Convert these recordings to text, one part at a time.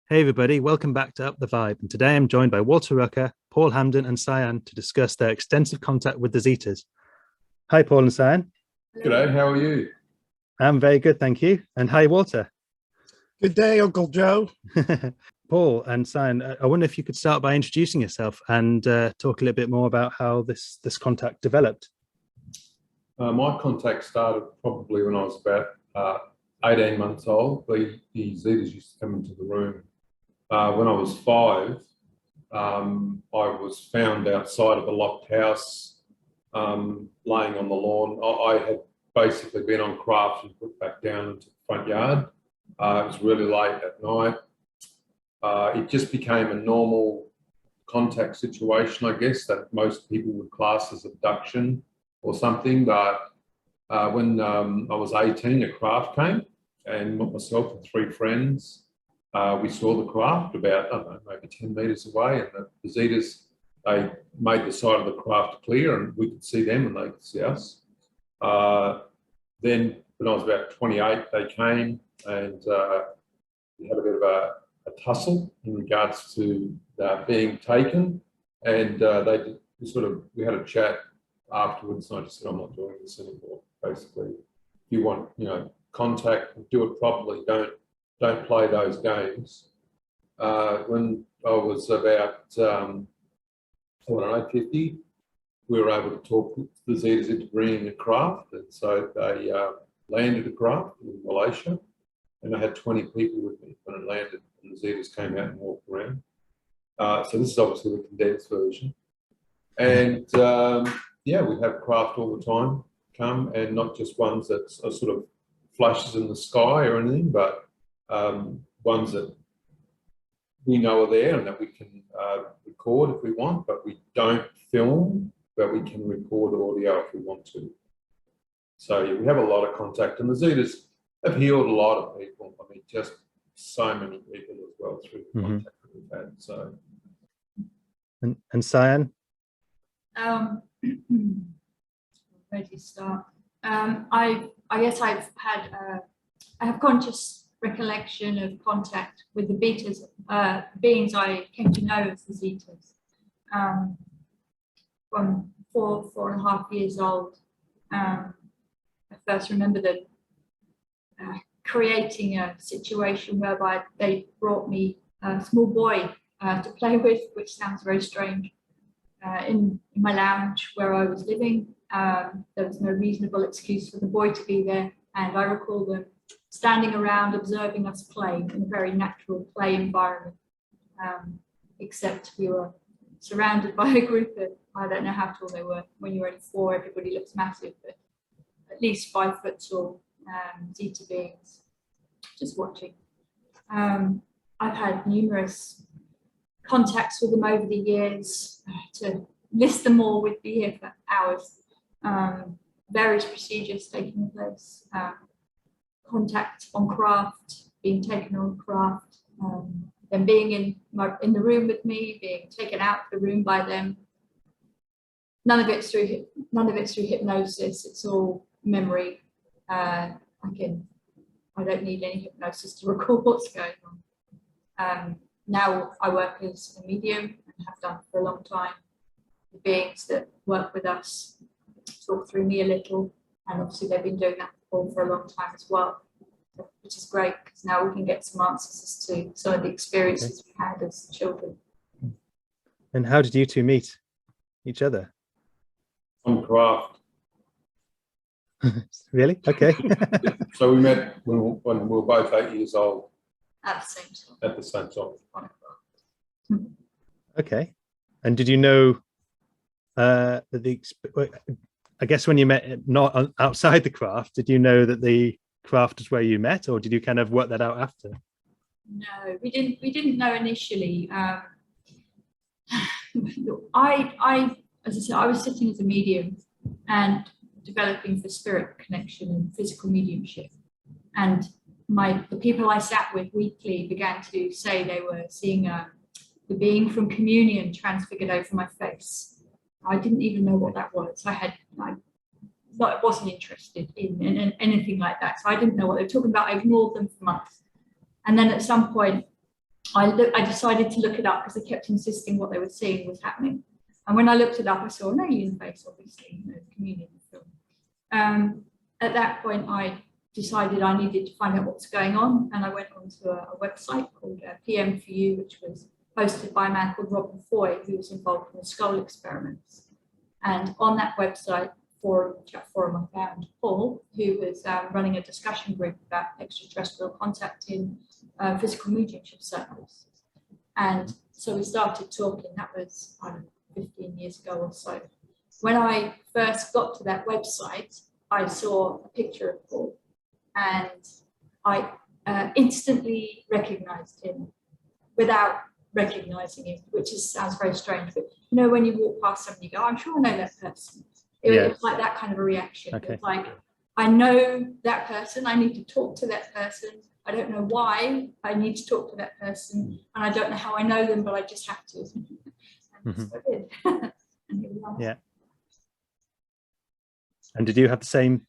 Hey everybody, welcome back to Up the Vibe. And today I'm joined by Walter Rucker, Paul Hamden, and Cyan to discuss their extensive contact with the Zetas. Hi, Paul and Cyan. G'day, how are you? I'm very good, thank you. And hi, Walter. Good day, Uncle Joe. Paul and Cyan, I wonder if you could start by introducing yourself and talk a little bit more about how this contact developed. My contact started probably when I was about 18 months old. The Zetas used to come into the room. When I was 5, I was found outside of a locked house, laying on the lawn. I had basically been on craft and put back down into the front yard. It was really late at night. It just became a normal contact situation, I guess, that most people would class as abduction or something. But when I was 18, a craft came, and myself and 3 friends, we saw the craft about, I don't know, maybe 10 metres away, and the Zetas, they made the side of the craft clear and we could see them and they could see us. Then when I was about 28, they came and we had a bit of a tussle in regards to being taken, and we had a chat afterwards, and I just said, I'm not doing this anymore. Basically, if you want, contact, do it properly. Don't play those games. When I was about 50, we were able to talk the Zetas into bringing a craft, and so they landed a craft in Malaysia, and I had 20 people with me when it landed, and the Zetas came out and walked around. So this is obviously the condensed version. And we have craft all the time come, and not just ones that are sort of flashes in the sky or anything, but ones that we know are there and that we can record if we want, but we don't film, but we can record audio if we want to. So yeah, we have a lot of contact, and the Zetas have healed a lot of people. I mean, just so many people as well through the contact that we've had. So, and Cyan? Where do you start? I guess I have conscious recollection of contact with the beings I came to know as the Zetas. From 4.5 years old, I first remember them creating a situation whereby they brought me a small boy to play with, which sounds very strange. In my lounge where I was living, there was no reasonable excuse for the boy to be there, and I recall them standing around observing us play in a very natural play environment, except we were surrounded by a group of, I don't know how tall they were. When you're only 4, everybody looks massive, but at least 5 foot tall Zeta beings just watching. I've had numerous contacts with them over the years. To list them all would be here for hours. Various procedures taking place, contact on craft, being taken on craft, them being in the room with me, being taken out of the room by them. None of it's through hypnosis. It's all memory. I don't need any hypnosis to record what's going on. Now I work as a medium and have done for a long time. The beings that work with us talk through me a little, and obviously they've been doing that for a long time as well, which is great because now we can get some answers as to some of the experiences we had as children. And how did you two meet each other? On craft. Really? Okay. So we met when we were both 8 years old. At the same time. At the same time. Okay. And did you know I guess when you met not outside the craft, did you know that the craft is where you met, or did you kind of work that out after? No, we didn't know initially. As I said, I was sitting as a medium and developing the spirit connection and physical mediumship, and the people I sat with weekly began to say they were seeing the being from communion transfigured over my face. I didn't even know what that was. I wasn't interested in anything like that. So I didn't know what they were talking about. I ignored them for months. And then at some point, I decided to look it up because they kept insisting what they were seeing was happening. And when I looked it up, I saw no uniface, obviously, no community film. At that point, I decided I needed to find out what's going on, and I went onto a website called PM4U, which was hosted by a man called Robin Foy, who was involved in the skull experiments. And on that website chat forum, I found Paul, who was running a discussion group about extraterrestrial contact in physical mediumship circles. And so we started talking. That was, I don't know, 15 years ago or so. When I first got to that website, I saw a picture of Paul, and I instantly recognized him without recognizing him, which sounds very strange. But you know, when you walk past someone, you go, I'm sure I know that person. It was like that kind of a reaction. Okay. It was like, I know that person, I need to talk to that person. I don't know why I need to talk to that person, and I don't know how I know them, but I just have to. And so I did. And here we are. Yeah. And did you have the same,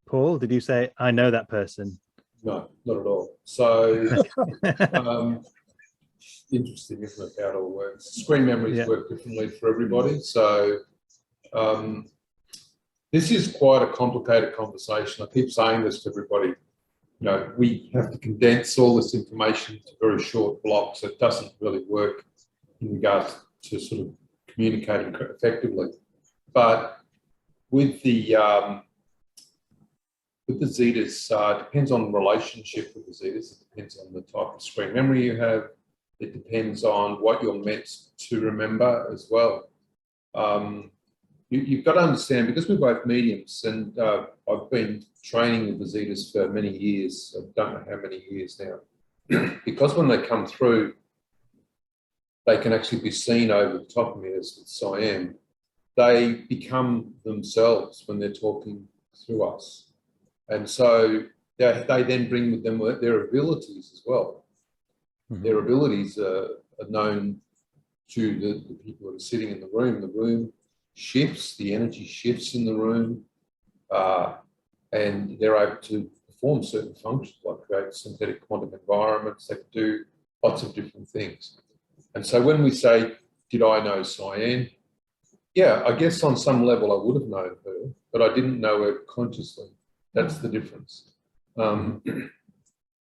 Paul? Did you say, I know that person? No, not at all. So interesting, isn't it, how it all works? Screen memories work differently for everybody. So this is quite a complicated conversation. I keep saying this to everybody. You know, we have to condense all this information into very short blocks. It doesn't really work in regards to sort of communicating effectively. But with the Zetas, it depends on the relationship with the Zetas. It depends on the type of screen memory you have. It depends on what you're meant to remember as well. You've got to understand, because we're both mediums, and I've been training with the Zetas for many years. I don't know how many years now. Because when they come through, they can actually be seen over the top of me as with Siam. They become themselves when they're talking through us. And so they then bring with them their abilities as well. Mm-hmm. Their abilities are known to the people that are sitting in the room. The room shifts, the energy shifts in the room, and they're able to perform certain functions, like create synthetic quantum environments. They can do lots of different things. And so when we say, did I know Cyan? Yeah, I guess on some level I would have known her, but I didn't know her consciously. That's the difference. It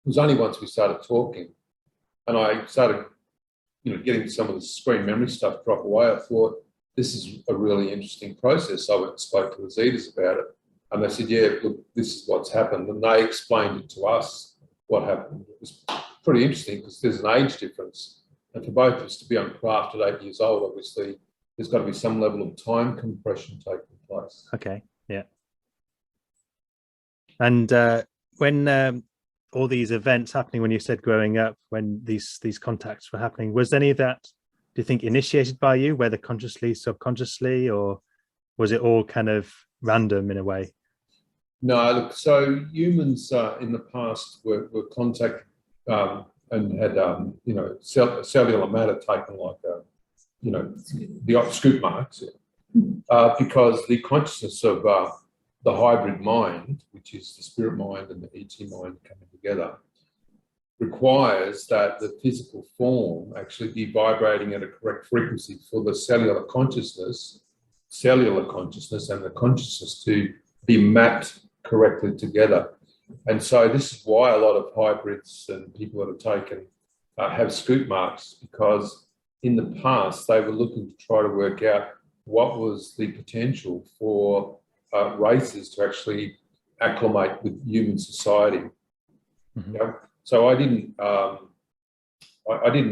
was only once we started talking and I started, getting some of the screen memory stuff drop away, I thought, this is a really interesting process. I went and spoke to the Zetas about it, and they said, yeah, look, this is what's happened. And they explained it to us, what happened. It was pretty interesting because there's an age difference. And for both of us to be on craft at 8 years old, obviously, there's got to be some level of time compression taking place. Okay, yeah. And when all these events happening, when you said growing up, when these contacts were happening, was any of that, do you think, initiated by you, whether consciously, subconsciously, or was it all kind of random in a way? No, look, so humans in the past were contacted and had, cellular matter taken, like, the scoop marks, because the consciousness of the hybrid mind, which is the spirit mind and the ET mind coming together, requires that the physical form actually be vibrating at a correct frequency for the cellular consciousness and the consciousness to be mapped correctly together. And so this is why a lot of hybrids and people that have taken have scoop marks, because in the past they were looking to try to work out what was the potential for races to actually acclimate with human society. Mm-hmm. So I didn't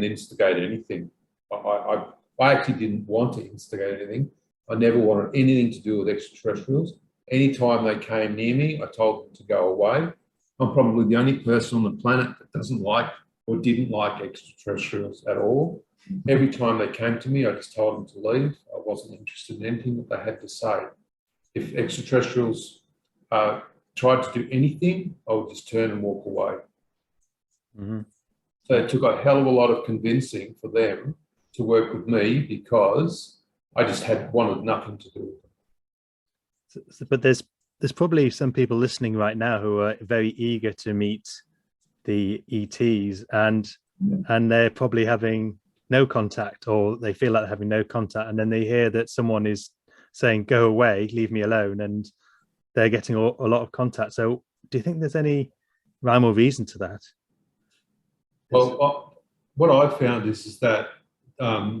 instigate anything. I actually didn't want to instigate anything. I never wanted anything to do with extraterrestrials. Anytime they came near me, I told them to go away. I'm probably the only person on the planet that doesn't like or didn't like extraterrestrials at all. Every time they came to me, I just told them to leave. I wasn't interested in anything that they had to say. If extraterrestrials tried to do anything, I would just turn and walk away. Mm-hmm. So it took a hell of a lot of convincing for them to work with me, because I just wanted nothing to do with them. But there's probably some people listening right now who are very eager to meet the ETs, and and they're probably having no contact, or they feel like they're having no contact, and then they hear that someone is saying, "Go away, leave me alone," and they're getting a lot of contact. So do you think there's any rhyme or reason to that? Well, what I've found is that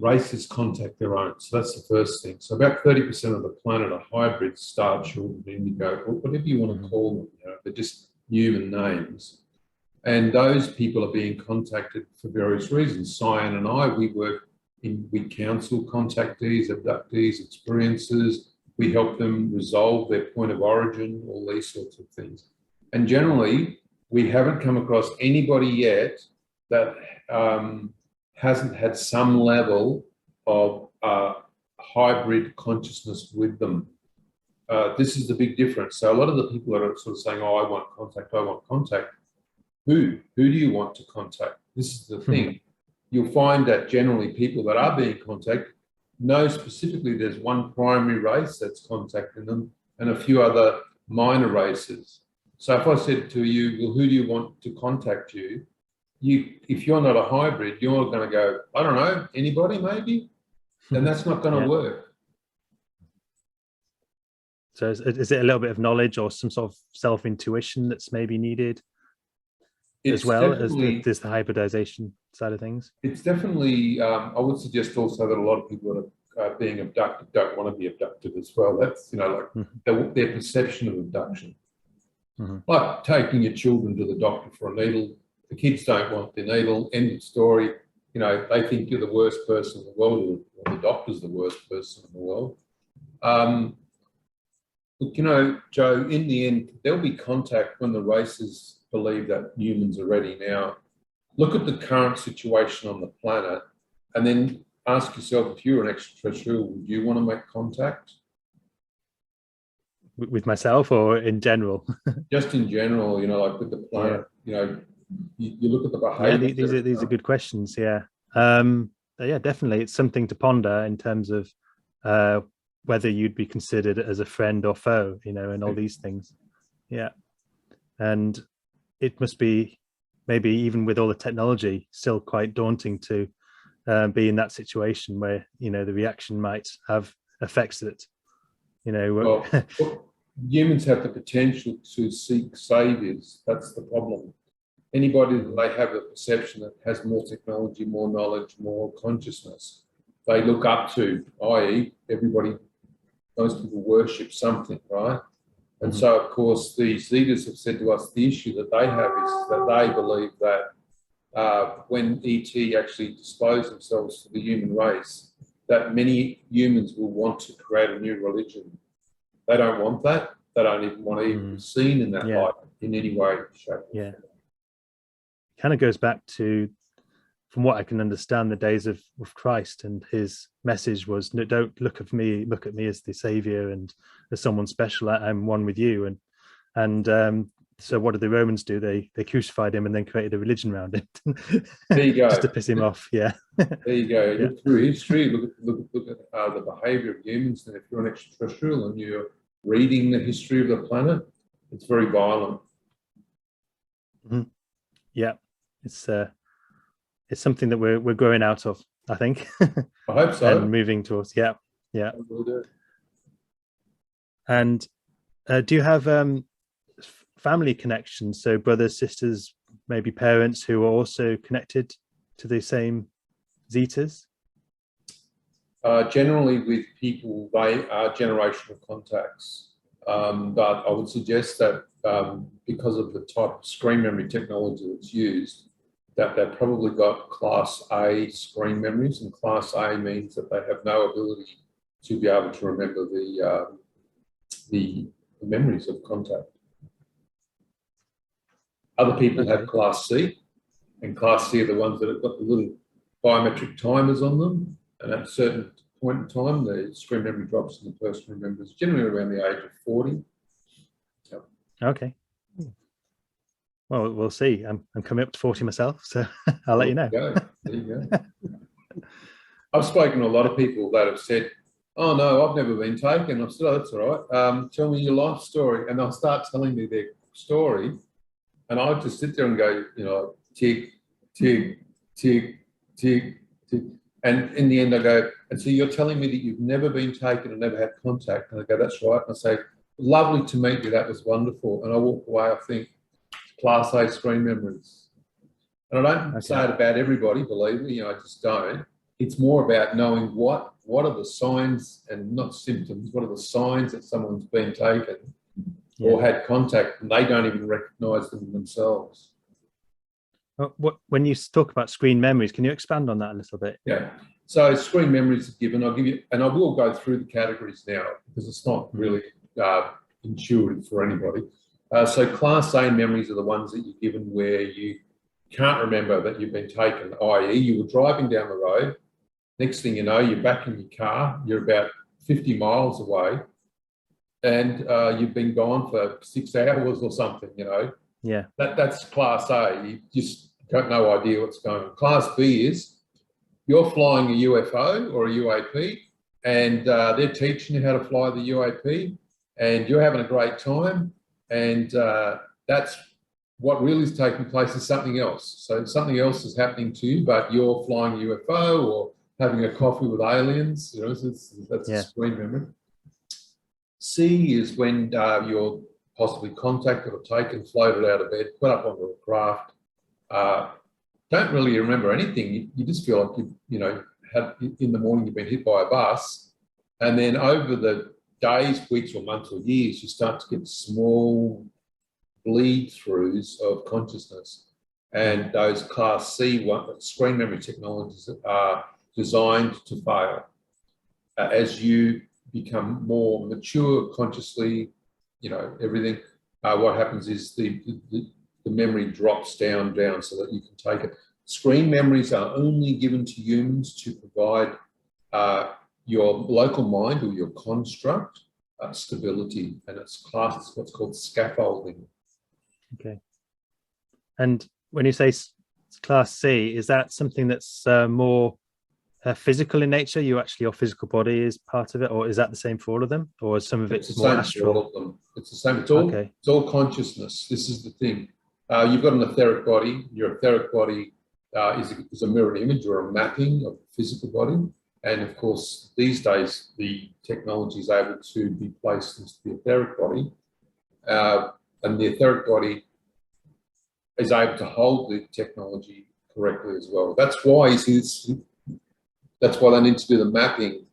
races contact their own. So that's the first thing. So about 30% of the planet are hybrids, star children, indigo, or whatever you want to call them. You know, they're just human names. And those people are being contacted for various reasons. Cyan and I, we counsel contactees, abductees, experiences. We help them resolve their point of origin, all these sorts of things. And generally, we haven't come across anybody yet that hasn't had some level of hybrid consciousness with them. This is the big difference. So a lot of the people that are sort of saying, "Oh, I want contact," who do you want to contact? This is the thing. You'll find that generally people that are being contacted know specifically there's one primary race that's contacting them and a few other minor races. So if I said to you, "Well, who do you want to contact you?" If you're not a hybrid, you're going to go, "I don't know, anybody maybe," then that's not going to work. So is it a little bit of knowledge or some sort of self-intuition that's maybe needed as well as there's the hybridization side of things? It's definitely, I would suggest also that a lot of people that are being abducted don't want to be abducted as well. That's, you know, like their perception of abduction. Like taking your children to the doctor for a needle. The kids don't want the needle, end of story. You know, they think you're the worst person in the world, or the doctor's the worst person in the world. Look, you know, Joe, in the end, there'll be contact when the races believe that humans are ready. Now, look at the current situation on the planet and then ask yourself, if you're an extraterrestrial, would you want to make contact? With myself or in general? Just in general, you know, like with the planet, you know, you look at the behavior. Yeah, these are good questions. Yeah. Yeah, definitely. It's something to ponder in terms of whether you'd be considered as a friend or foe, you know, and all these things. Yeah. And it must be, maybe even with all the technology, still quite daunting to be in that situation where, you know, the reaction might have effects that, you know. Well, humans have the potential to seek saviors. That's the problem. Anybody that they have a perception that has more technology, more knowledge, more consciousness, they look up to, i.e. most people worship something, right? And so, of course, these leaders have said to us the issue that they have is that they believe that when ET actually disclose themselves to the human race, that many humans will want to create a new religion. They don't want that. They don't even want to even be seen in that light in any way, shape, or form. Kind of goes back to, from what I can understand, the days of Christ, and his message was, "No, don't look at me as the savior and as someone special. I'm one with you." And so what did the Romans do? They crucified him and then created a religion around him. There you go. Just to piss him off. Yeah. There you go. Look through history, look at the behavior of humans, and if you're an extraterrestrial and you're reading the history of the planet, it's very violent. Yeah, it's something that we're growing out of, I think. I hope so. And moving towards, yeah. We'll do. And do you have family connections? So brothers, sisters, maybe parents who are also connected to the same Zetas? Generally with people, they are generational contacts. But I would suggest that because of the type of screen memory technology that's used, that they've probably got Class A screen memories, and Class A means that they have no ability to be able to remember the memories of contact. Other people have Class C, and Class C are the ones that have got the little biometric timers on them, and at a certain point in time, the screen memory drops and the person remembers, generally around the age of 40. Okay. Well, we'll see. I'm coming up to 40 myself, so I'll let you know. There you go. I've spoken to a lot of people that have said, "Oh no, I've never been taken." I've said, "Oh, that's all right. Tell me your life story," and they'll start telling me their story, and I'll just sit there and go, you know, tick, tick, tick, tick, tick. And in the end, I go, and so you're telling me that you've never been taken and never had contact? And I go, that's right. And I say, lovely to meet you. That was wonderful. And I walk away, I think, Class A screen memories. And I don't say it about everybody, believe me, I just don't. It's more about knowing what are the signs and not symptoms, what are the signs that someone's been taken or had contact and they don't even recognise them themselves. When you talk about screen memories, can you expand on that a little bit? Yeah. So screen memories are given. I'll give you, and I will go through the categories now because it's not really intuitive for anybody. So Class A memories are the ones that you're given where you can't remember that you've been taken, i.e. you were driving down the road, next thing you know, you're back in your car, you're about 50 miles away, and you've been gone for 6 hours or something, you know. Yeah. That's Class A. You just got no idea what's going on. Class B is you're flying a UFO or a UAP, and they're teaching you how to fly the UAP, and you're having a great time, and that's what really is taking place is something else. So something else is happening to you, but you're flying a UFO or having a coffee with aliens. You know, that's a screen memory. C is when you're possibly contacted or taken, floated out of bed, put up onto a craft. Don't really remember anything. You just feel like you know, in the morning you've been hit by a bus, and then over the days, weeks, or months or years, you start to get small bleed-throughs of consciousness. And those Class C screen memory technologies are designed to fail. As you become more mature consciously, you know, everything, what happens is the memory drops down so that you can take it. Screen memories are only given to humans to provide your local mind or your construct stability, and it's classed as what's called scaffolding. Okay. And when you say Class C, is that something that's more physical in nature? Your physical body is part of it, or is that the same for all of them, or is some of it more astral? For all of them. It's the same. It's all consciousness. This is the thing. You've got an etheric body. Your etheric body is a mirror image or a mapping of the physical body. And of course, these days, the technology is able to be placed into the etheric body. And the etheric body is able to hold the technology correctly as well. That's why that's why they need to do the mapping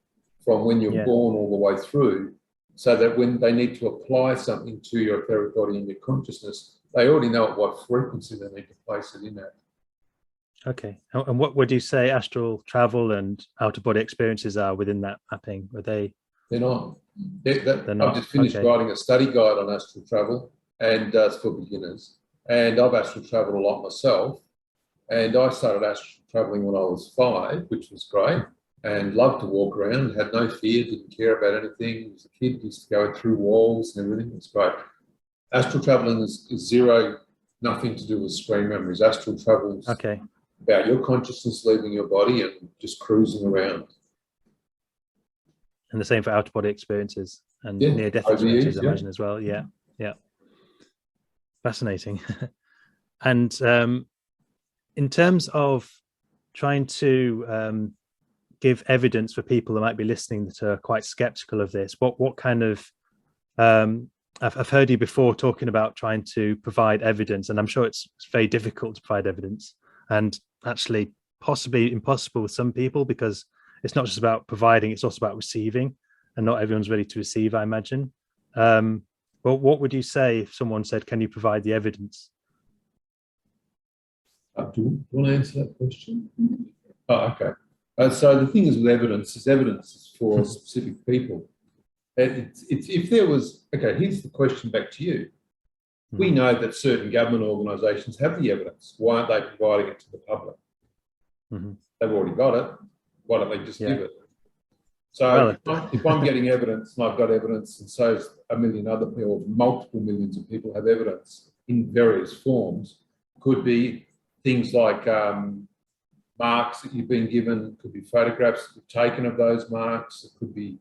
from when you're born all the way through, so that when they need to apply something to your etheric body and your consciousness, they already know at what frequency they need to place it in at. Okay. And what would you say astral travel and out-of-body experiences are within that mapping? They're not. They're not. I've just finished writing a study guide on astral travel, and it's for beginners. And I've astral traveled a lot myself. And I started astral traveling when I was 5, which was great, and loved to walk around, had no fear, didn't care about anything. As a kid, used to go through walls and everything. It's great. Astral traveling is nothing to do with screen memories. Astral travel is about your consciousness leaving your body and just cruising around. And the same for out-of-body experiences and near-death experiences, I imagine, as well. Yeah. Fascinating. And in terms of trying to give evidence for people that might be listening that are quite skeptical of this, what kind of I've heard you before talking about trying to provide evidence, and I'm sure it's very difficult to provide evidence, and actually possibly impossible with some people, because it's not just about providing, it's also about receiving, and not everyone's ready to receive, I imagine. Well, what would you say if someone said, can you provide the evidence? Do you want to answer that question? Oh, okay. So the thing is with evidence is for specific people. It's if there was, okay, here's the question back to you. We know that certain government organisations have the evidence. Why aren't they providing it to the public? They've already got it. Why don't they just give it? So if I'm getting evidence and I've got evidence, and so a million other people, multiple millions of people have evidence in various forms, could be things like marks that you've been given, could be photographs that you've taken of those marks, it could be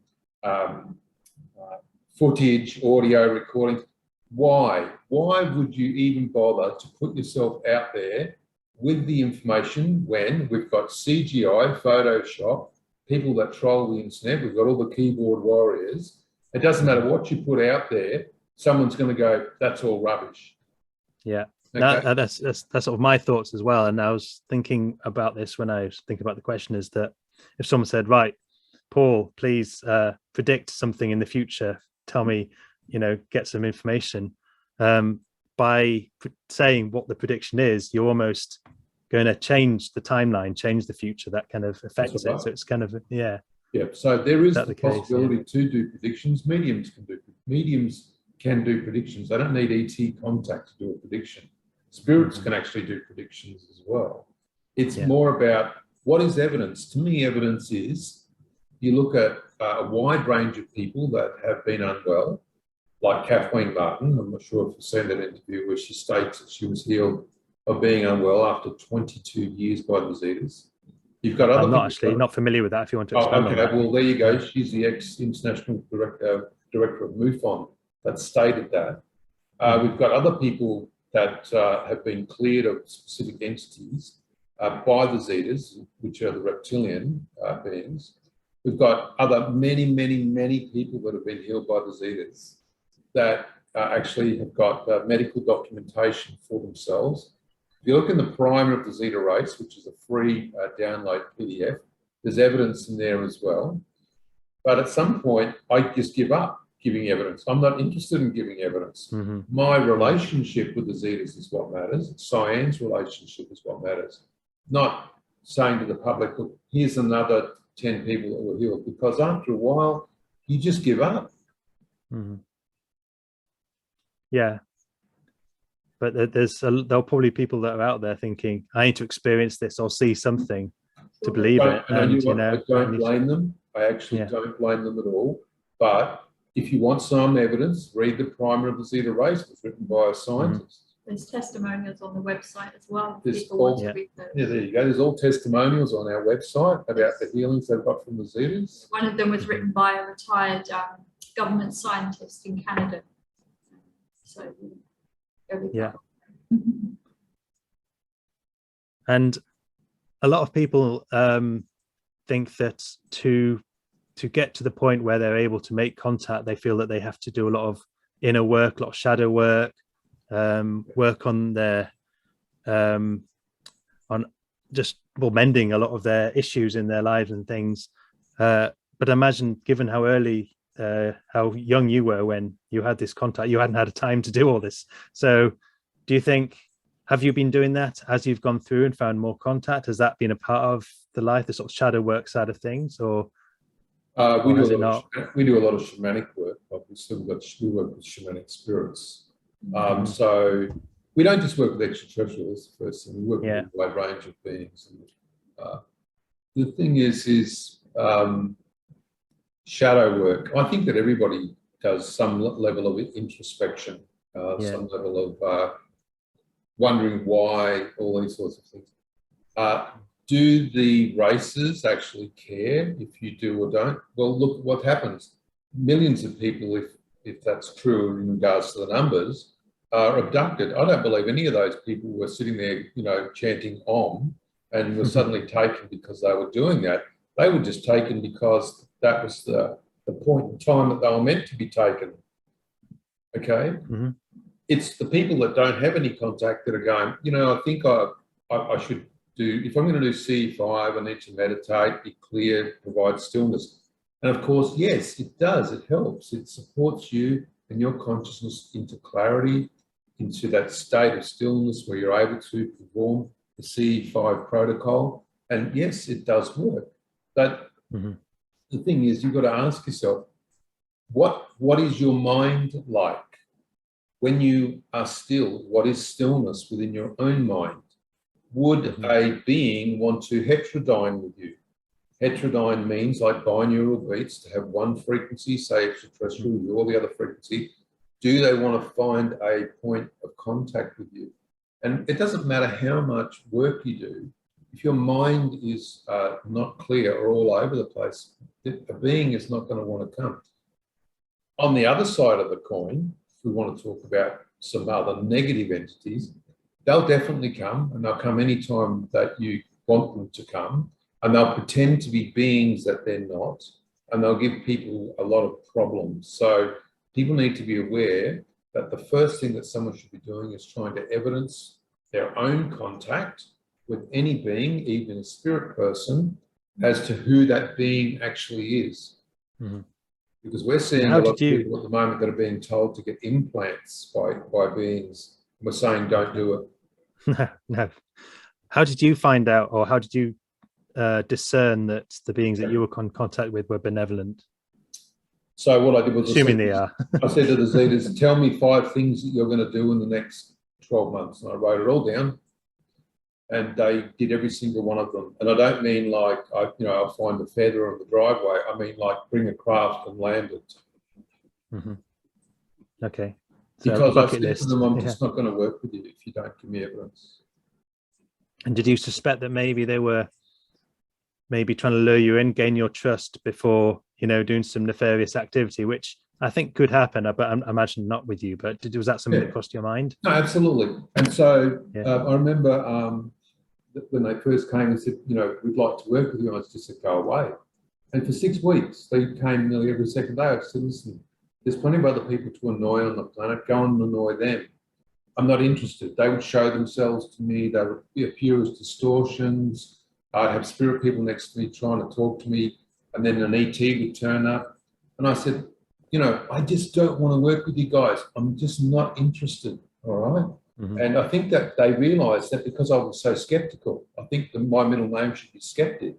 footage, audio recordings. Why would you even bother to put yourself out there with the information when we've got CGI, Photoshop, people that troll the internet, we've got all the keyboard warriors. It doesn't matter what you put out there, someone's going to go, that's all rubbish. Yeah. Okay. That's sort of my thoughts as well. And I was thinking about this when I was thinking about the question, is that if someone said, right, Paul, please predict something in the future, tell me, get some information. By saying what the prediction is, you're almost going to change the timeline, change the future. That kind of affects it. So it's kind of, yeah. Yeah, so there is the case, possibility to do predictions. Mediums can do predictions. They don't need ET contact to do a prediction. Spirits can actually do predictions as well. It's more about what is evidence. To me, evidence is you look at a wide range of people that have been unwell, like Kathleen Martin. I'm not sure if you've seen that interview where she states that she was healed of being unwell after 22 years by the Zetas. You've got other. I'm not familiar with that. If you want to expand on that. Well, there you go. She's the ex-international director of MUFON that stated that. We've got other people that have been cleared of specific entities by the Zetas, which are the reptilian beings. We've got other many people that have been healed by the Zetas that actually have got medical documentation for themselves. If you look in the primer of the Zeta race, which is a free download PDF, there's evidence in there as well. But at some point, I just give up giving evidence. I'm not interested in giving evidence. My relationship with the Zetas is what matters. Cyan's relationship is what matters. Not saying to the public, look, here's another 10 people that were healed, because after a while, you just give up. Yeah. But there'll probably people that are out there thinking, I need to experience this or see something to believe it. And I don't blame them. I actually don't blame them at all. But if you want some evidence, read the primer of the Zeta race. It's written by a scientist. There's testimonials on the website as well. There you go. There's all testimonials on our website about the healings they've got from the Zetas. One of them was written by a retired government scientist in Canada. So, and a lot of people think that to get to the point where they're able to make contact, they feel that they have to do a lot of inner work, a lot of shadow work, work on their mending a lot of their issues in their lives and things. But imagine, given how young you were when you had this contact, you hadn't had a time to do all this. So do you think, have you been doing that as you've gone through and found more contact? Has that been a part of the life, the sort of shadow work side of things, or we do a lot of shamanic work. Obviously, we work with shamanic spirits. So we don't just work with extraterrestrials. First thing, we work with a wide range of beings. And, the thing is shadow work. I think that everybody does some level of introspection, some level of wondering why, all these sorts of things. Do the races actually care if you do or don't? Well, look what happens. Millions of people, if that's true in regards to the numbers, are abducted. I don't believe any of those people were sitting there, chanting Om and were suddenly taken because they were doing that. They were just taken because that was the point in time that they were meant to be taken. Okay? It's the people that don't have any contact that are going, I think I should do, if I'm going to do C5, I need to meditate, be clear, provide stillness. And of course, yes, it does. It helps. It supports you and your consciousness into clarity, into that state of stillness where you're able to perform the C5 protocol. And yes, it does work. But the thing is, you've got to ask yourself, what is your mind like? When you are still, what is stillness within your own mind? Would a being want to heterodyne with you? Heterodyne means, like binaural beats, to have one frequency, say extraterrestrial, you all the other frequency. Do they want to find a point of contact with you? And it doesn't matter how much work you do, if your mind is not clear or all over the place, a being is not going to want to come. On the other side of the coin, if we want to talk about some other negative entities, they'll definitely come, and they'll come anytime that you want them to come, and they'll pretend to be beings that they're not, and they'll give people a lot of problems. So people need to be aware that the first thing that someone should be doing is trying to evidence their own contact with any being, even a spirit person, as to who that being actually is. Mm-hmm. Because we're seeing a lot of people at the moment that are being told to get implants by beings. We're saying don't do it. No, no. How did you find out, or how did you discern that the beings that you were in contact with were benevolent? So what I did was Assuming they are. I said to the Zetas, tell me 5 things that you're going to do in the next 12 months. And I wrote it all down. And they did every single one of them. And I don't mean like, I'll find a feather on the driveway. I mean like bring a craft and land it. Mm-hmm. Okay. So because I said to them, I'm just not going to work with you if you don't give me evidence. And did you suspect that maybe they were maybe trying to lure you in, gain your trust before, doing some nefarious activity, which I think could happen, but I imagine not with you. But was that something that crossed your mind? No, absolutely. And so I remember when they first came and said, we'd like to work with you, I just said, go away. And for 6 weeks, they came nearly every second day. I said, listen, there's plenty of other people to annoy on the planet. Go and annoy them. I'm not interested. They would show themselves to me. They would appear as distortions. I'd have spirit people next to me trying to talk to me, and then an ET would turn up. And I said, I just don't want to work with you guys. I'm just not interested, all right? Mm-hmm. And I think that they realised that because I was so sceptical, I think that my middle name should be Skeptic,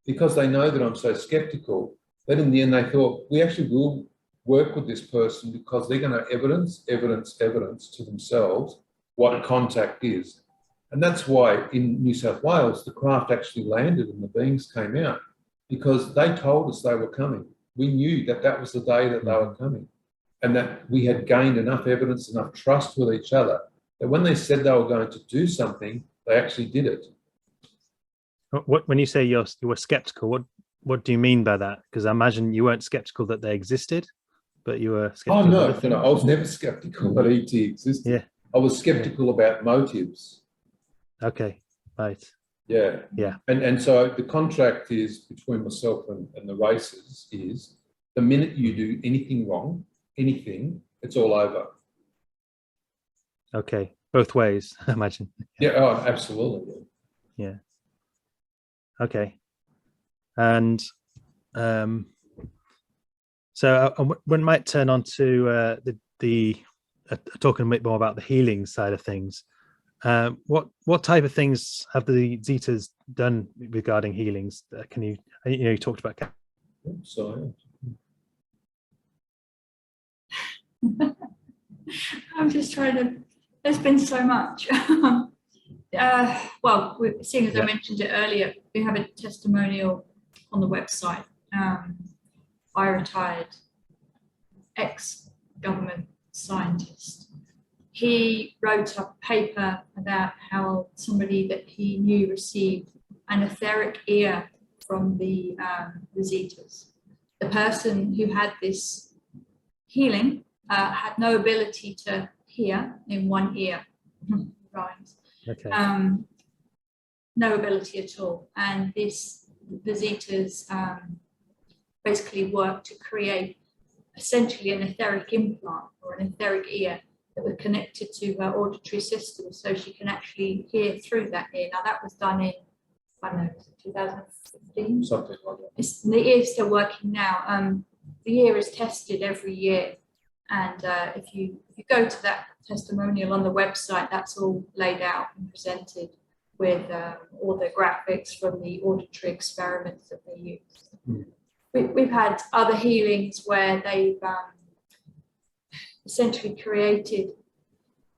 because they know that I'm so sceptical, that in the end they thought, we actually will work with this person because they're going to evidence to themselves what a contact is. And that's why in New South Wales, the craft actually landed and the beings came out, because they told us they were coming. We knew that that was the day that they were coming, and that we had gained enough evidence, enough trust with each other, that when they said they were going to do something, they actually did it. When you say you were skeptical, what do you mean by that? Because I imagine you weren't skeptical that they existed, but you were skeptical. Oh, no, I was never skeptical that ET existed. Yeah. I was skeptical about motives. Okay, right. Yeah. Yeah. And so the contract is between myself and the races is the minute you do anything wrong, it's all over. Okay. Both ways, I imagine. Yeah, oh, absolutely. Yeah. Okay. And so one might turn on to the talking a bit more about the healing side of things. What type of things have the Zetas done regarding healings? Can you talked about? Sorry. I'm just trying to. There's been so much. Well, seeing as I mentioned it earlier, we have a testimonial on the website by a retired ex-government scientist. He wrote a paper about how somebody that he knew received an etheric ear from the Zetas. The person who had this healing had no ability to hear in one ear. Rhymes. Okay. No ability at all. And the Zetas basically worked to create essentially an etheric implant or an etheric ear that was connected to her auditory system, so she can actually hear through that ear. Now that was done in, I don't know, 2015? Something like that. The ear is still working now. The ear is tested every year. And if you go to that testimonial on the website, that's all laid out and presented with all the graphics from the auditory experiments that they used. We've had other healings where they've essentially created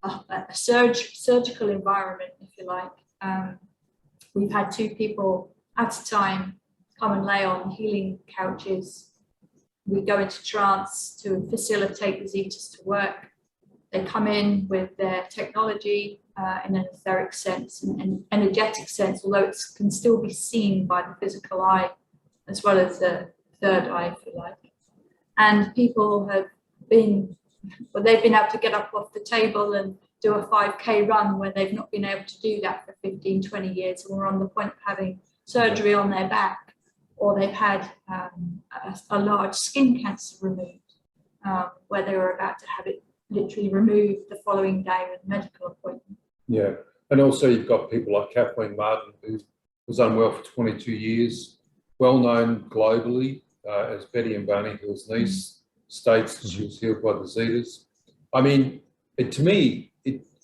a surgical environment, if you like. We've had 2 people at a time come and lay on healing couches. We go into trance to facilitate the Zetas to work. They come in with their technology in an etheric sense and an energetic sense, although it can still be seen by the physical eye as well as the third eye, if you like. And people have been, they've been able to get up off the table and do a 5K run when they've not been able to do that for 15, 20 years, and are on the point of having surgery on their back, or they've had a large skin cancer removed, where they were about to have it literally removed the following day with a medical appointment. Yeah, and also you've got people like Kathleen Martin, who was unwell for 22 years, well known globally as Betty and Barney Hill's niece, states that she was healed by the Zetas. I mean, to me,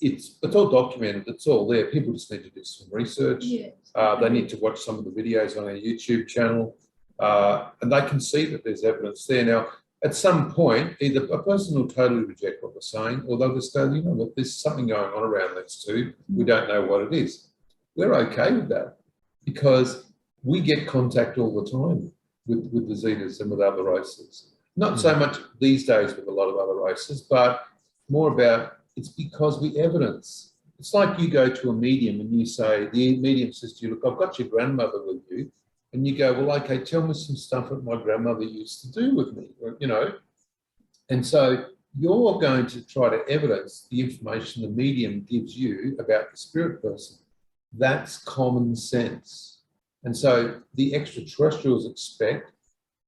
it's all documented, it's all there. People just need to do some research. Yes. They need to watch some of the videos on our YouTube channel, and they can see that there's evidence there. Now, at some point, either a person will totally reject what we're saying, or they'll just go, you know what, there's something going on around these two. We don't know what it is. We're okay with that because we get contact all the time with the Zetas and with other races. Not so much these days with a lot of other races, but more about it's because we evidence. It's like you go to a medium and you say, the medium says to you, look, I've got your grandmother with you. And you go, well, okay, tell me some stuff that my grandmother used to do with me, you know. And so you're going to try to evidence the information the medium gives you about the spirit person. That's common sense. And so the extraterrestrials expect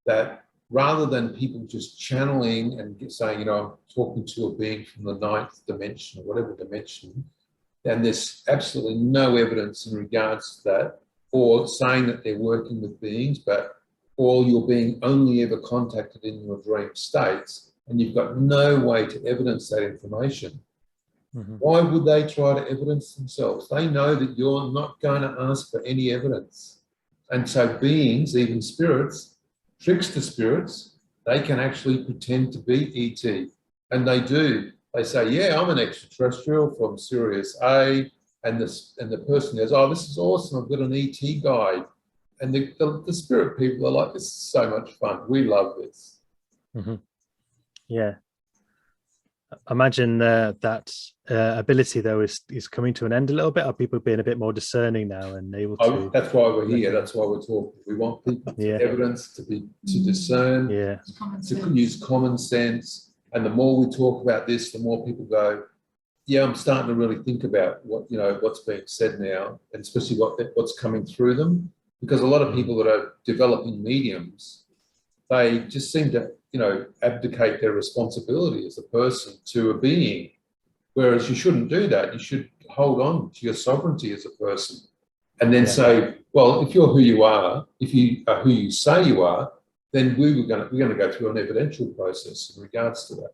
that rather than people just channeling and saying, you know, I'm talking to a being from the 9th dimension or whatever dimension, and there's absolutely no evidence in regards to that, or saying that they're working with beings, but or you're being only ever contacted in your dream states, and you've got no way to evidence that information. Why would they try to evidence themselves? They know that you're not going to ask for any evidence. And so beings, even spirits, trickster spirits, they can actually pretend to be ET. And they do. They say, yeah, I'm an extraterrestrial from Sirius A. And the person goes, oh, this is awesome. I've got an ET guide. And the spirit people are like, this is so much fun. We love this. Yeah. I imagine that ability, though, is coming to an end a little bit. Are people being a bit more discerning now and able to? That's why we're here. That's why we're talking. We want people to evidence, to discern, to use common sense. And the more we talk about this, the more people go, yeah, I'm starting to really think about what's being said now, and especially what's coming through them. Because a lot of people that are developing mediums, they just seem to, abdicate their responsibility as a person to a being. Whereas you shouldn't do that. You should hold on to your sovereignty as a person, and then say, well, if you're who you are, if you are who you say you are, then we're going to go through an evidential process in regards to that.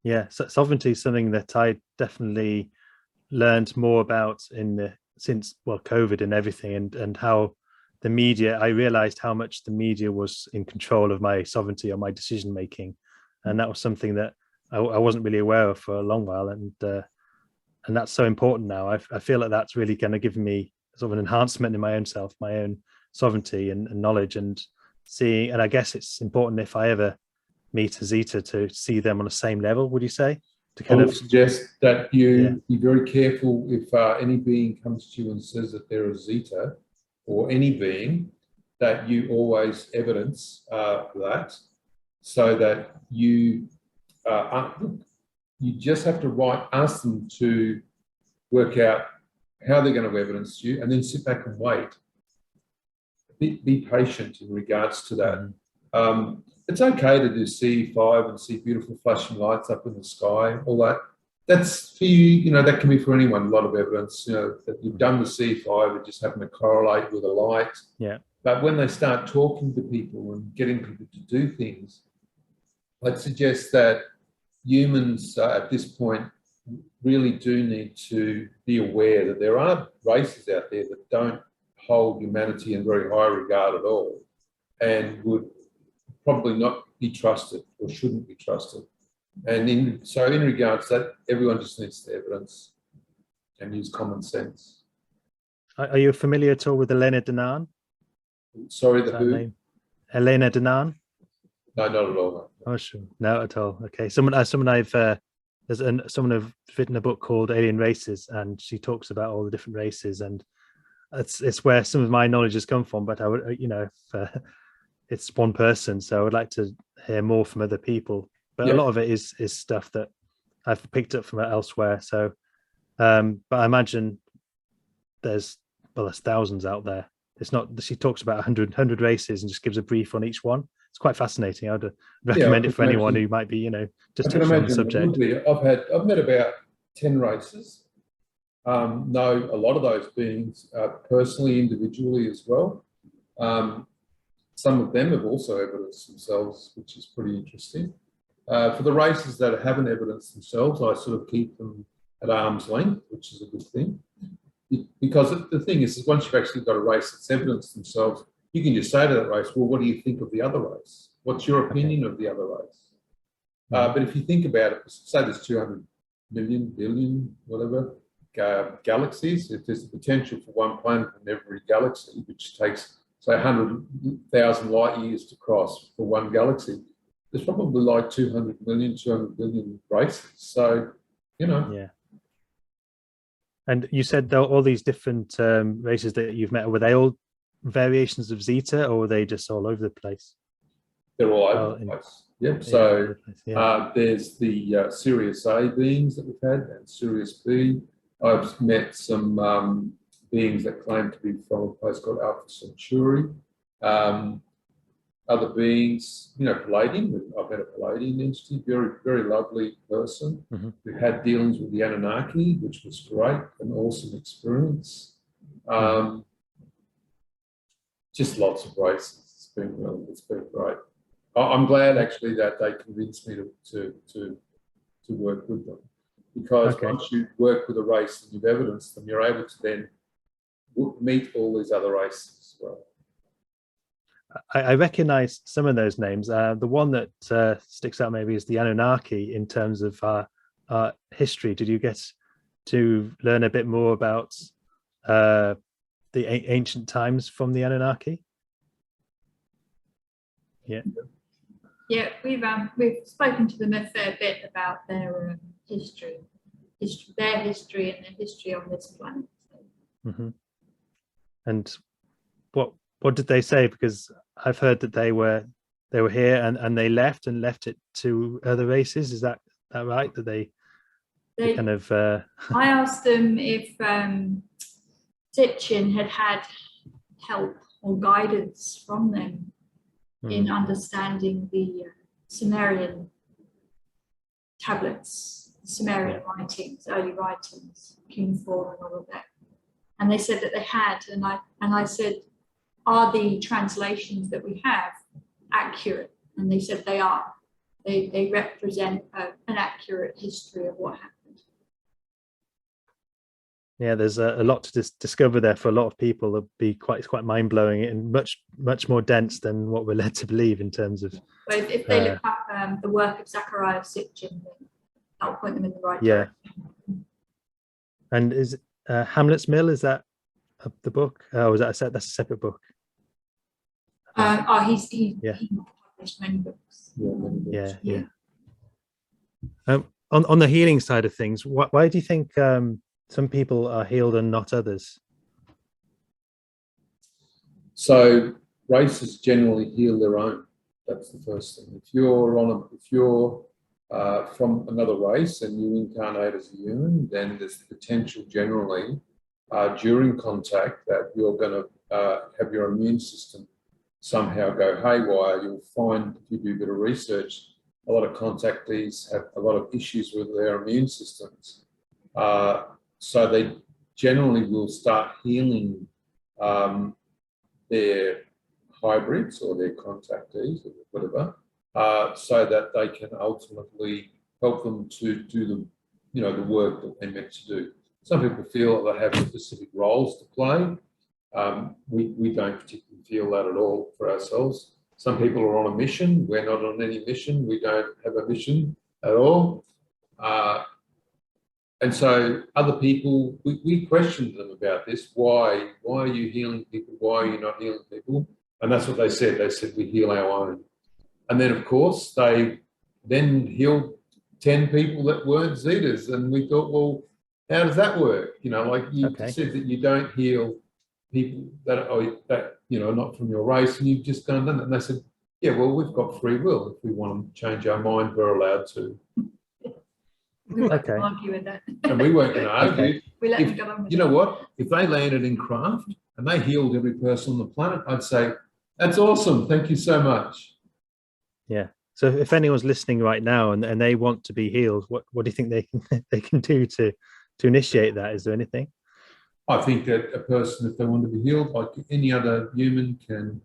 Yeah, so sovereignty is something that I definitely learned more about since COVID and everything, and how the media, I realized how much the media was in control of my sovereignty or my decision making, and that was something that I wasn't really aware of for a long while, and that's so important now. I feel like that's really going to give me sort of an enhancement in my own self, my own sovereignty and knowledge, and seeing. And I guess it's important if I ever meet a Zeta to see them on the same level. Would you say? I would suggest that you be very careful if any being comes to you and says that they're a Zeta, or any being, that you always evidence that, so that you just have to ask them to work out how they're going to evidence you, and then sit back and wait. Be patient in regards to that. It's okay to do CE5 and see beautiful flashing lights up in the sky, all that. That's for you, that can be for anyone, a lot of evidence, that you've done the CE5, it just happened to correlate with a light. Yeah. But when they start talking to people and getting people to do things, I'd suggest that humans at this point really do need to be aware that there are races out there that don't hold humanity in very high regard at all, and would probably not be trusted or shouldn't be trusted. And in regards to that, everyone just needs the evidence and use common sense. Are you familiar at all with Elena Danaan? Sorry, the who? Name? Elena Danaan? No, not at all. No. Oh, sure, no, at all. Okay, someone I've written a book called Alien Races, and she talks about all the different races, and it's where some of my knowledge has come from. But I would, it's one person, so I would like to hear more from other people. But a lot of it is stuff that I've picked up from it elsewhere. So, but I imagine there's thousands out there. It's not. She talks about 100 races and just gives a brief on each one. It's quite fascinating. I'd recommend it for anyone who might be, just touching on the subject. I've met about 10 races. Know a lot of those beings personally, individually as well. Some of them have also evidenced themselves, which is pretty interesting. For the races that haven't evidenced themselves, I sort of keep them at arm's length, which is a good thing. Because the thing is once you've actually got a race that's evidenced themselves, you can just say to that race, well, what do you think of the other race? What's your opinion of the other race? But if you think about it, say there's 200 million, billion, whatever, galaxies. If there's the potential for one planet in every galaxy, which takes, say, 100,000 light years to cross for one galaxy, there's probably like 200 million, 200 billion races. So, Yeah. And you said all these different races that you've met, were they all variations of Zeta, or were they just all over the place? They're all over the place. Yep. So there's the Sirius A beings that we've had and Sirius B. I've met some beings that claim to be from a place called Alpha Centauri. Other beings, Palladian. I've met a Palladian entity, very, very lovely person. We've had dealings with the Anunnaki, which was great, an awesome experience. Just lots of races. It's been great. I'm glad actually that they convinced me to work with them, because once you work with a race and you've evidenced them, you're able to then meet all these other races as well. I recognize some of those names. The one that sticks out maybe is the Anunnaki in terms of our history. Did you get to learn a bit more about the ancient times from the Anunnaki? Yeah. Yeah, we've spoken to them a fair bit about their history, their history and the history on this planet. So. And what did they say? Because I've heard that they were here and they left it to other races. Is that right? That they kind of I asked them if Sitchin had help or guidance from them in understanding the Sumerian tablets, Sumerian writings, early writings, cuneiform and all of that. And they said that they had, and I said, are the translations that we have accurate? And they said they are. They represent an accurate history of what happened. Yeah, there's a lot to discover there for a lot of people. It'll be quite mind blowing and much more dense than what we're led to believe in terms of. But if they look up the work of Zachariah Sitchin, that'll point them in the right direction. And is Hamlet's Mill, is that the book? Oh, is that that's a separate book? He published many books. Yeah. On the healing side of things, why do you think some people are healed and not others? So races generally heal their own. That's the first thing. If you're from another race and you incarnate as a human, then there's the potential generally during contact that you're going to have your immune system somehow go haywire. You'll find, if you do a bit of research, a lot of contactees have a lot of issues with their immune systems. So they generally will start healing their hybrids or their contactees or whatever, so that they can ultimately help them to do the work that they're meant to do. Some people feel that they have specific roles to play. We don't particularly feel that at all for ourselves. Some people are on a mission. We're not on any mission. We don't have a mission at all. And so other people, we questioned them about this. Why are you healing people? Why are you not healing people? And that's what they said. They said, we heal our own. And then, of course, they then healed 10 people that weren't Zetas. And we thought, well, how does that work? Like you said that you don't heal people that are not from your race, and you've just done that. And they said, yeah, well, we've got free will. If we want to change our mind, we're allowed to. We won't Okay. argue with that. And we weren't going to argue. Okay. We let If- them get on with You it. know what? If they landed in craft and they healed every person on the planet, I'd say, that's awesome. Thank you so much. Yeah. So if anyone's listening right now and they want to be healed, what do you think they can do to initiate that? Is there anything? I think that a person, if they want to be healed, like any other human, can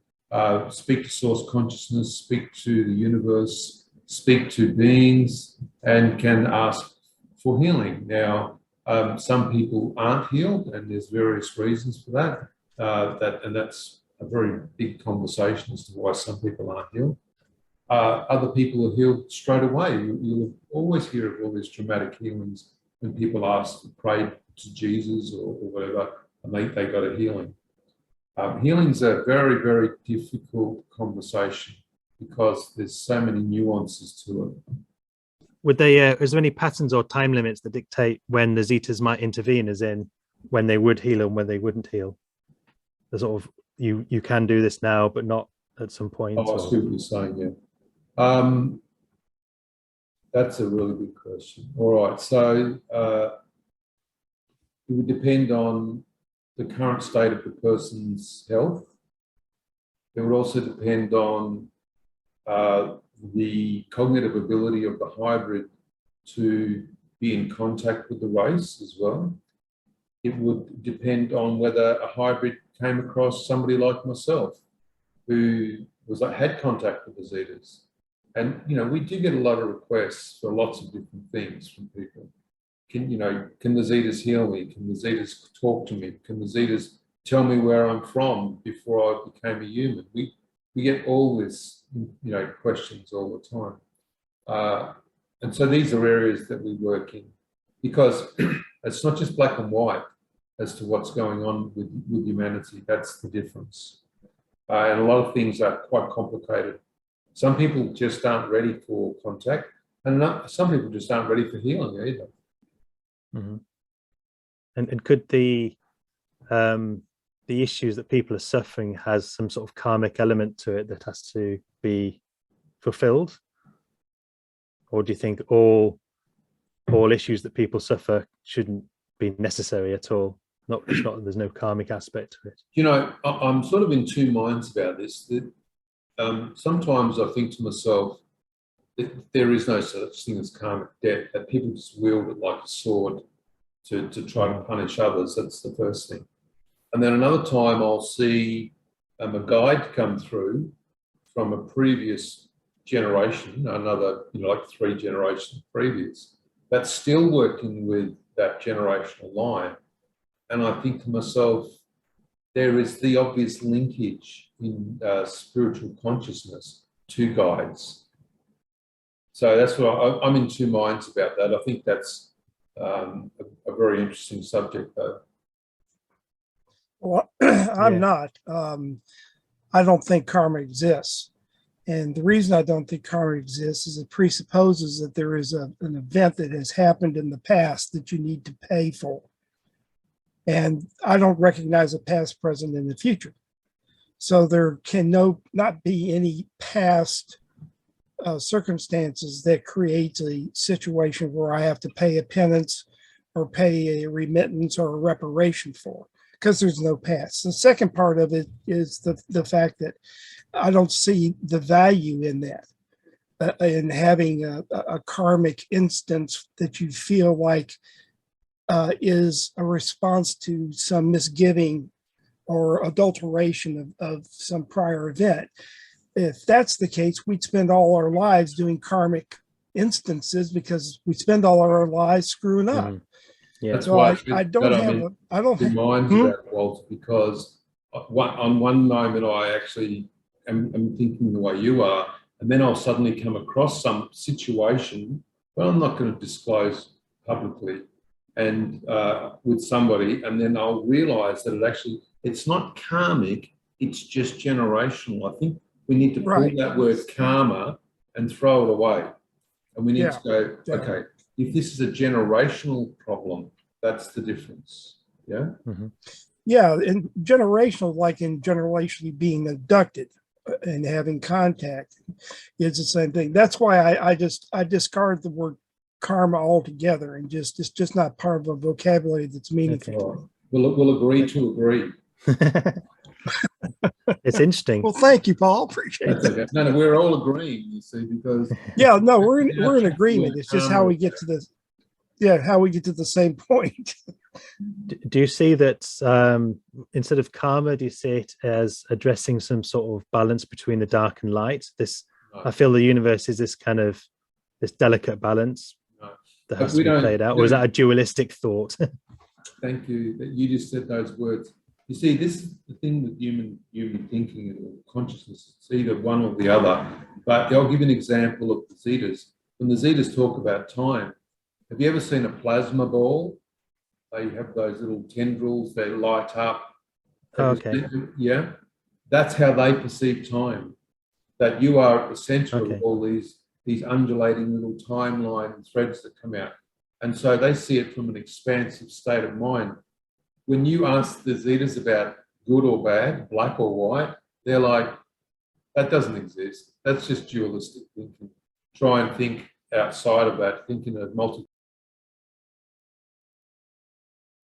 speak to source consciousness, speak to the universe, speak to beings, and can ask for healing. Now, some people aren't healed, and there's various reasons for that. And that's a very big conversation as to why some people aren't healed. Other people are healed straight away. You'll always hear of all these dramatic healings when people pray to Jesus or whatever, and they got a healing. Healing's a very, very difficult conversation because there's so many nuances to it. Would they? Is there any patterns or time limits that dictate when the Zetas might intervene, as in when they would heal and when they wouldn't heal? The sort of you can do this now, but not at some point. Oh, I see what you're saying, yeah. That's a really good question. All right, so it would depend on the current state of the person's health. It would also depend on the cognitive ability of the hybrid to be in contact with the race as well. It would depend on whether a hybrid came across somebody like myself who had contact with the Zetas. And, we do get a lot of requests for lots of different things from people. Can the Zetas heal me? Can the Zetas talk to me? Can the Zetas tell me where I'm from before I became a human? We get all this, questions all the time. And so these are areas that we work in because it's not just black and white as to what's going on with humanity. That's the difference. And a lot of things are quite complicated. Some people just aren't ready for contact, and some people just aren't ready for healing either. Mm-hmm. And could the issues that people are suffering has some sort of karmic element to it that has to be fulfilled, or do you think all issues that people suffer shouldn't be necessary at all? There's no karmic aspect to it. I'm sort of in two minds about this. Sometimes I think to myself that there is no such thing as karmic debt, that people just wield it like a sword to try to punish others. That's the first thing. And then another time I'll see a guide come through from a previous generation, another, like 3 generations previous, that's still working with that generational line. And I think to myself, there is the obvious linkage in spiritual consciousness to guides. So that's what I'm in two minds about that. I think that's a very interesting subject, though. Well, I'm not. I don't think karma exists. And the reason I don't think karma exists is it presupposes that there is an event that has happened in the past that you need to pay for. And I don't recognize a past, present, and the future. So there can not be any past circumstances that creates a situation where I have to pay a penance or pay a remittance or a reparation for, because there's no past. The second part of it is the fact that I don't see the value in that, in having a karmic instance that you feel like is a response to some misgiving or adulteration of some prior event. If that's the case, we'd spend all our lives doing karmic instances because we spend all our lives screwing up. Mm. Yeah. That's So why I don't have I don't in have minds about Walter, because on one moment I actually am thinking the way you are, and then I'll suddenly come across some situation, but I'm not going to disclose publicly, and with somebody, and then I'll realize that it's not karmic, it's just generational. I think we need to pull that word karma and throw it away. And we need to go, okay, if this is a generational problem, that's the difference. Yeah? Mm-hmm. Yeah, and generational, like in generationally being abducted and having contact, is the same thing. That's why I discard the word karma altogether, and just it's just not part of a vocabulary that's meaningful. All right. We'll agree to agree. It's interesting. Well, thank you, Paul. Appreciate That's it. okay. No, we're all agreeing, you see, because Yeah, no, we're Yeah, in sure. agreement. It's just how we get to the how we get to the same point. Do you see that instead of karma, do you see it as addressing some sort of balance between the dark and light? I feel the universe is this kind of this delicate balance No. that But has to we be don't- played out, we or is don't- that a dualistic thought? Thank you that you just said those words. You see, this is the thing with human thinking and consciousness. It's either one or the other. But I'll give you an example of the Zetas. When the Zetas talk about time, have you ever seen a plasma ball? They have those little tendrils that light up. Okay. Yeah, that's how they perceive time. That you are at the center Okay. of all these undulating little timeline threads that come out. And so they see it from an expansive state of mind. When you ask the Zetas about good or bad, black or white, they're like, that doesn't exist. That's just dualistic thinking. Try and think outside of that, think in a multi